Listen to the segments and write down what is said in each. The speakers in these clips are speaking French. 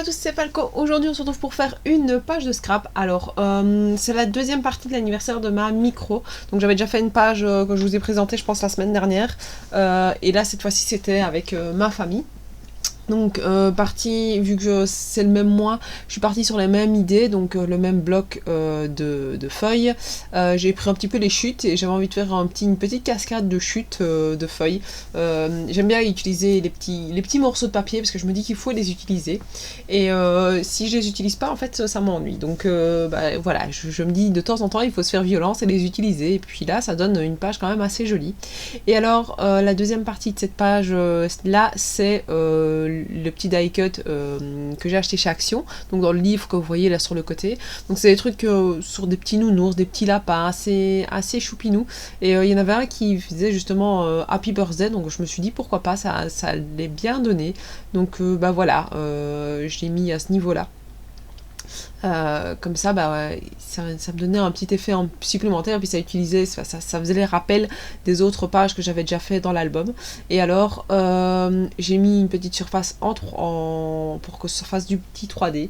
tous, c'est Falco. Aujourd'hui on se retrouve pour faire une page de scrap. Alors c'est la deuxième partie de l'anniversaire de ma micro. Donc j'avais déjà fait une page que je vous ai présentée je pense la semaine dernière. Et là cette fois-ci c'était avec ma famille. Donc partie, vu que c'est le même mois, je suis partie sur les mêmes idées, donc le même bloc de feuilles. J'ai pris un petit peu les chutes et j'avais envie de faire une petite cascade de chutes de feuilles. J'aime bien utiliser les petits morceaux de papier parce que je me dis qu'il faut les utiliser. Et si je les utilise pas, en fait, ça m'ennuie. Donc voilà, je me dis de temps en temps, il faut se faire violence et les utiliser. Et puis là, ça donne une page quand même assez jolie. Et alors, la deuxième partie de cette page, là, c'est le petit die cut que j'ai acheté chez Action, donc dans le livre que vous voyez là sur le côté. Donc c'est des trucs sur des petits nounours, des petits lapins, assez choupinous. Et il y en avait un qui faisait justement Happy Birthday, donc je me suis dit pourquoi pas, ça l'est bien donné. Donc voilà, je l'ai mis à ce niveau-là. Comme ça, ouais, ça me donnait un petit effet supplémentaire, puis ça faisait les rappels des autres pages que j'avais déjà fait dans l'album. Et alors, j'ai mis une petite surface pour que ça fasse du petit 3D.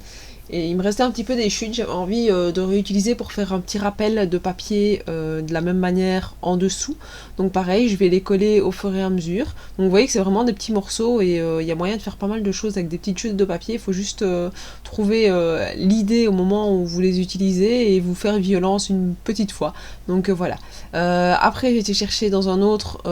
Et il me restait un petit peu des chutes, j'avais envie de réutiliser pour faire un petit rappel de papier de la même manière en dessous. Donc pareil, je vais les coller au fur et à mesure. Donc vous voyez que c'est vraiment des petits morceaux et il y a moyen de faire pas mal de choses avec des petites chutes de papier. Il faut juste trouver l'idée au moment où vous les utilisez et vous faire violence une petite fois. Donc voilà. Après j'ai été chercher dans un autre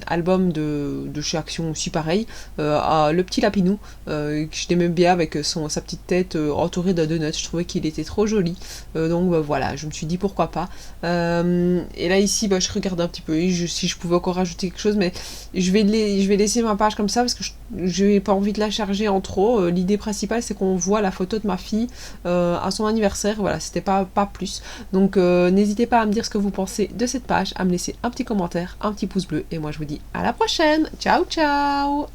album de chez Action aussi pareil, le petit lapinou que je l'aimais bien avec sa petite tête entouré de donuts. Je trouvais qu'il était trop joli, donc voilà, je me suis dit pourquoi pas. Et là ici je regarde un petit peu si je pouvais encore rajouter quelque chose, mais je vais laisser ma page comme ça parce que je n'ai pas envie de la charger en trop. L'idée principale c'est qu'on voit la photo de ma fille à son anniversaire, voilà, c'était pas plus. Donc n'hésitez pas à me dire ce que vous pensez de cette page, à me laisser un petit commentaire, un petit pouce bleu, et moi je vous dis à la prochaine. Ciao ciao.